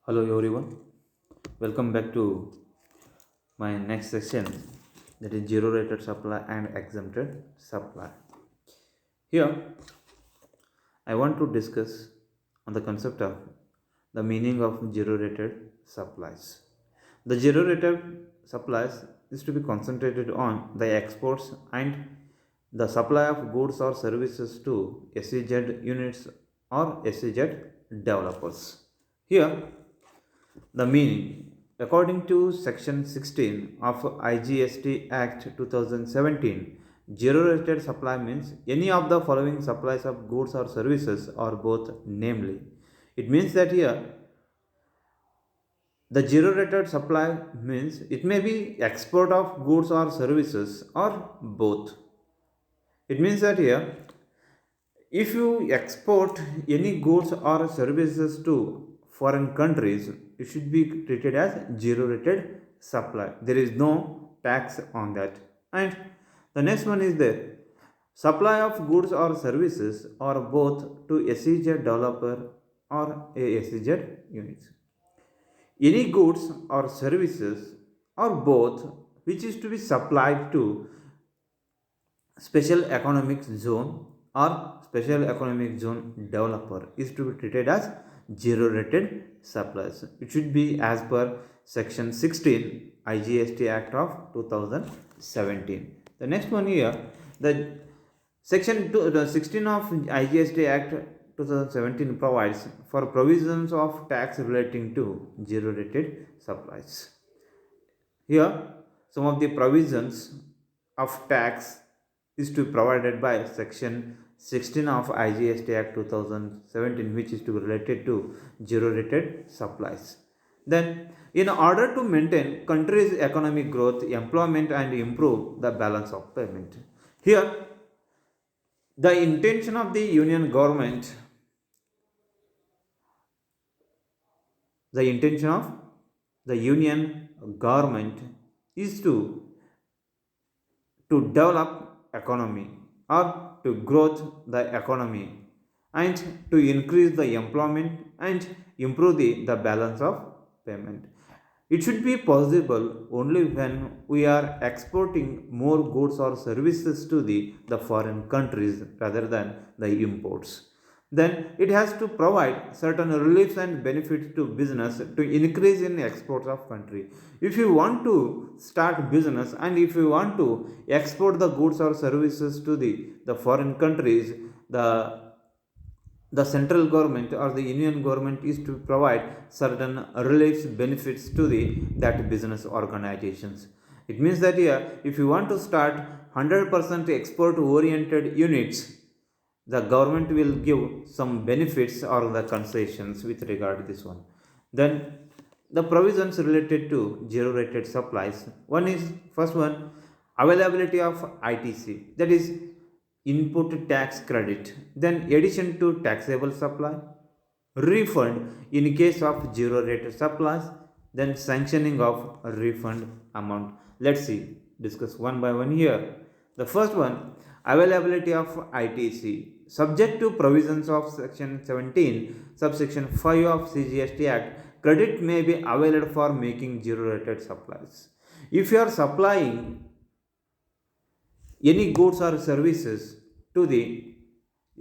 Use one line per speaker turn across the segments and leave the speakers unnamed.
Hello everyone, welcome back to my next section, that is zero rated supply and exempted supply. Here I want to discuss on the concept of the meaning of zero rated supplies. The zero rated supplies is to be concentrated on the exports and the supply of goods or services to SEZ units or SEZ developers. Here the meaning, according to Section 16 of IGST Act 2017, zero rated supply means any of the following supplies of goods or services or both, namely. It means that here the zero rated supply means it may be export of goods or services or both. It means that here if you export any goods or services to foreign countries, it should be treated as zero rated supply. There is no tax on that. And the next one is the supply of goods or services or both to SEZ developer or a SEZ units. Any goods or services or both which is to be supplied to special economic zone or special economic zone developer is to be treated as zero rated supplies. It should be as per section 16 IGST Act of 2017. The next one here, the the 16 of IGST Act 2017 provides for provisions of tax relating to zero rated supplies. Here, some of the provisions of tax is to be provided by section 16 of IGST Act 2017, which is to be related to zero rated supplies. Then, in order to maintain country's economic growth, employment, and improve the balance of payment. Here, the intention of the union government, the intention of the union government is to develop economy or to growth the economy and to increase the employment and improve the balance of payment. It should be possible only when we are exporting more goods or services to the foreign countries rather than the imports. Then it has to provide certain reliefs and benefits to business to increase in exports of country. If you want to start business and if you want to export the goods or services to the foreign countries, the central government or the union government is to provide certain reliefs benefits to the that business organizations. It means that here if you want to start 100% export oriented units, the government will give some benefits or the concessions with regard to this one. Then the provisions related to zero rated supplies, one is first one, availability of ITC, that is input tax credit, then addition to taxable supply, refund in case of zero rated supplies, then sanctioning of refund amount. Let's see, discuss one by one here. The first one, availability of ITC, subject to provisions of section 17 subsection 5 of CGST Act, credit may be availed for making zero rated supplies. If you are supplying any goods or services to the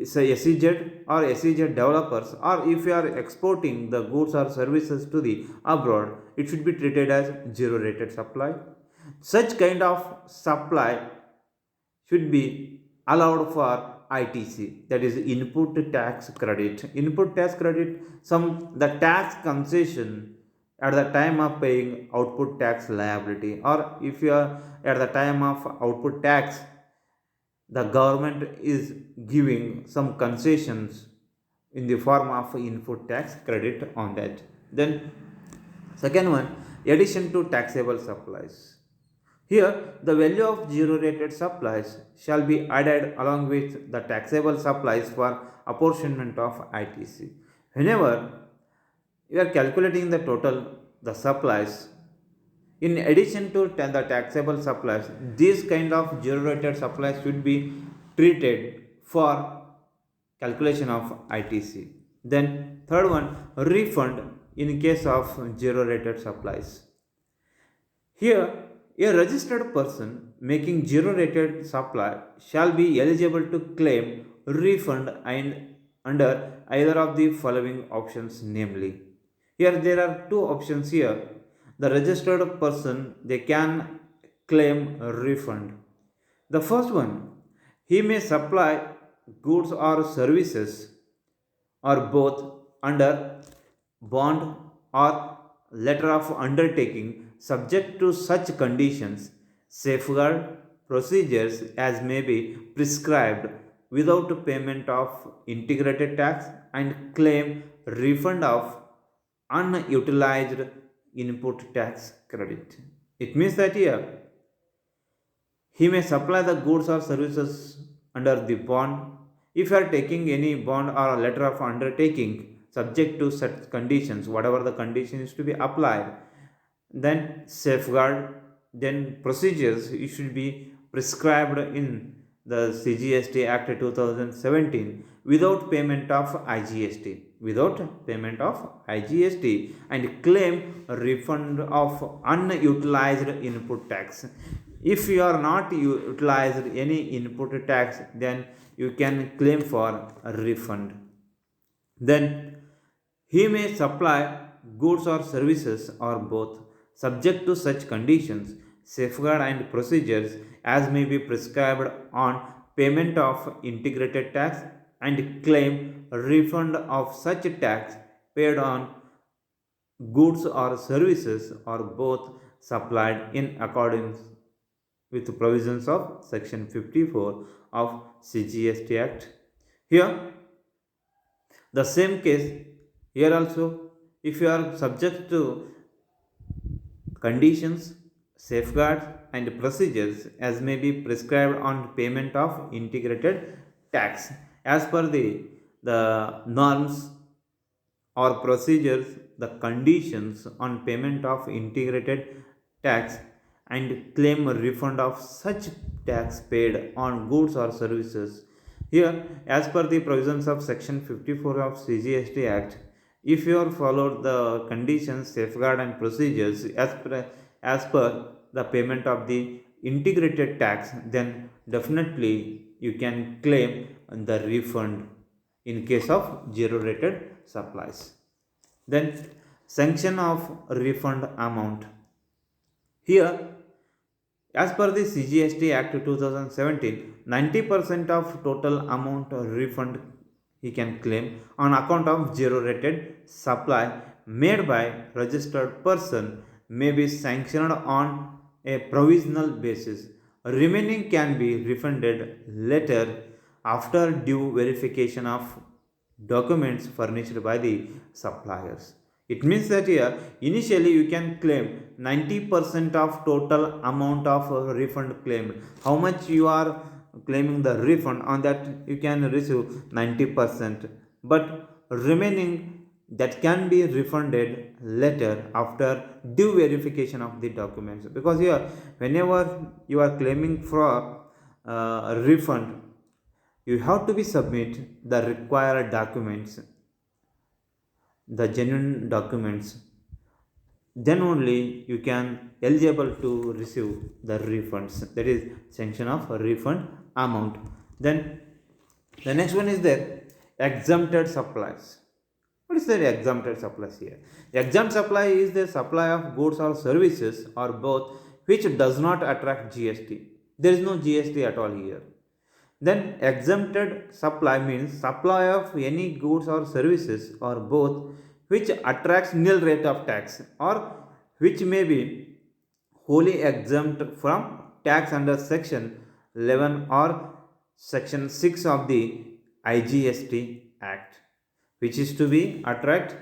SEZ or SEZ developers, or if you are exporting the goods or services to the abroad, it should be treated as zero rated supply. Such kind of supply should be allowed for ITC, that is input tax credit. Input tax credit, some the tax concession at the time of paying output tax liability, or if you are at the time of output tax, the government is giving some concessions in the form of input tax credit on that. Then second one, addition to taxable supplies. Here, the value of zero rated supplies shall be added along with the taxable supplies for apportionment of ITC. Whenever you are calculating the total, the supplies, in addition to the taxable supplies, these kind of zero rated supplies should be treated for calculation of ITC. Then third one, refund in case of zero rated supplies. Here, a registered person making zero rated supply shall be eligible to claim refund and under either of the following options, namely. Here there are two options here. The registered person they can claim a refund. The first one, he may supply goods or services or both under bond or letter of undertaking subject to such conditions, safeguard procedures as may be prescribed without payment of integrated tax and claim refund of unutilized input tax credit. It means that here he may supply the goods or services under the bond. If you are taking any bond or a letter of undertaking subject to such conditions, whatever the condition is to be applied, then safeguard, then procedures it should be prescribed in the CGST Act 2017 without payment of IGST, and claim a refund of unutilized input tax. If you are not utilized any input tax, then you can claim for a refund. Then he may supply goods or services or both, subject to such conditions, safeguard and procedures as may be prescribed on payment of integrated tax and claim a refund of such tax paid on goods or services or both supplied in accordance with the provisions of section 54 of CGST Act. Here the same case, here also if you are subject to conditions, safeguards and procedures as may be prescribed on payment of integrated tax as per the norms or procedures, the conditions on payment of integrated tax and claim a refund of such tax paid on goods or services. Here, as per the provisions of section 54 of CGST Act, if you have followed the conditions, safeguard and procedures as per the payment of the integrated tax, then definitely you can claim the refund in case of zero rated supplies. Then sanction of refund amount. Here, as per the CGST Act 2017, 90% of total amount of refund he can claim on account of zero rated supply made by registered person may be sanctioned on a provisional basis. Remaining can be refunded later after due verification of documents furnished by the suppliers. It means that here initially you can claim 90% of total amount of refund claimed. How much you are claiming the refund, on that you can receive 90%, but remaining that can be refunded later after due verification of the documents, because here whenever you are claiming for a refund, you have to be submit the required documents, the genuine documents, then only you can eligible to receive the refunds, that is sanction of refund amount. Then the next one is there exempted supplies. What is the exempted supplies here? Exempt supply is the supply of goods or services or both which does not attract GST. There is no GST at all here. Then exempted supply means supply of any goods or services or both which attracts nil rate of tax or which may be wholly exempt from tax under section 11 or section 6 of the IGST Act, which is to be attract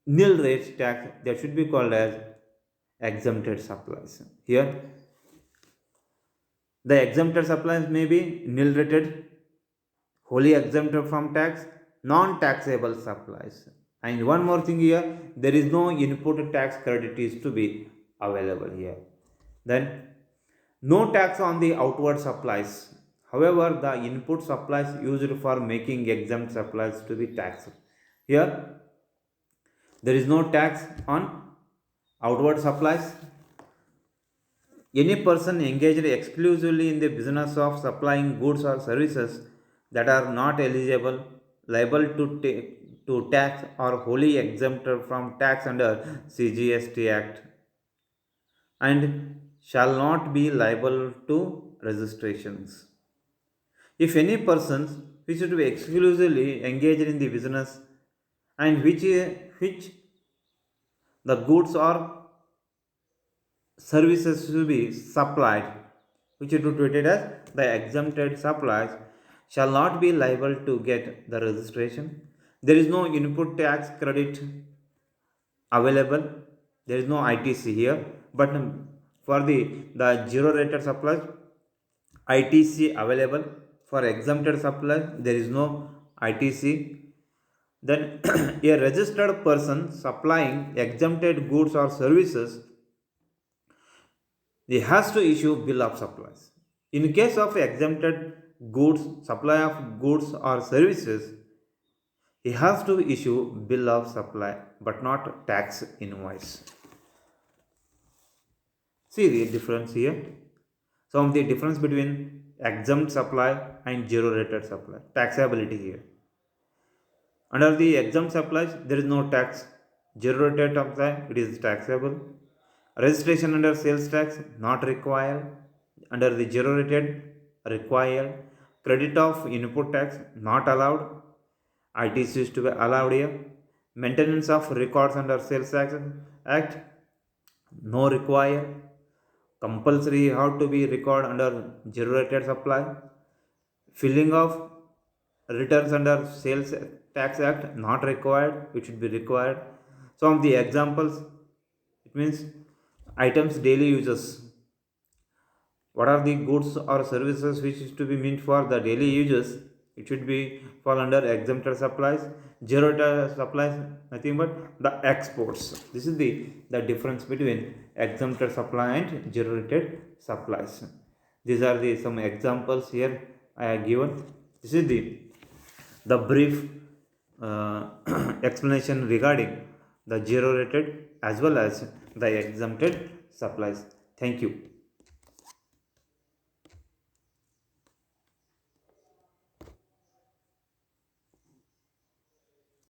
nil rate tax, that should be called as exempted supplies. Here the exempted supplies may be nil rated, wholly exempted from tax, non-taxable supplies. And one more thing here, there is no input tax credit is to be available here. Then no tax on the outward supplies. However, the input supplies used for making exempt supplies to be taxed. Here There is no tax on outward supplies. Any person engaged exclusively in the business of supplying goods or services that are not eligible, liable to tax, or wholly exempted from tax under CGST Act, and shall not be liable to registrations. If any persons which to be exclusively engaged in the business and which the goods or services to be supplied, which is treated as the exempted supplies, shall not be liable to get the registration. There is no input tax credit available. There is no ITC here, but for the zero rated supplies, ITC available. For exempted supplies, there is no ITC. Then a registered person supplying exempted goods or services, he has to issue bill of supplies. In case of exempted goods, supply of goods or services, he has to issue bill of supply but not tax invoice. See the difference here. Some of the difference between exempt supply and zero rated supply. Taxability here. Under the exempt supplies, there is no tax. Zero rated supply, it is taxable. Registration under sales tax, not required. Under the zero rated, required. Credit of input tax, not allowed. ITC is to be allowed here. Maintenance of records under sales tax act, no required. Compulsory how to be record under zero rated supply. Filling of returns under sales tax act, not required. It should be required. Some of the examples, it means items daily uses. What are the goods or services which is to be meant for the daily uses? It should be fall under exempted supplies. Zero rated supplies, nothing but the exports. This is the difference between exempted supply and zero rated supplies. These are the some examples here I have given. This is the brief explanation regarding the zero rated as well as the exempted supplies. Thank you.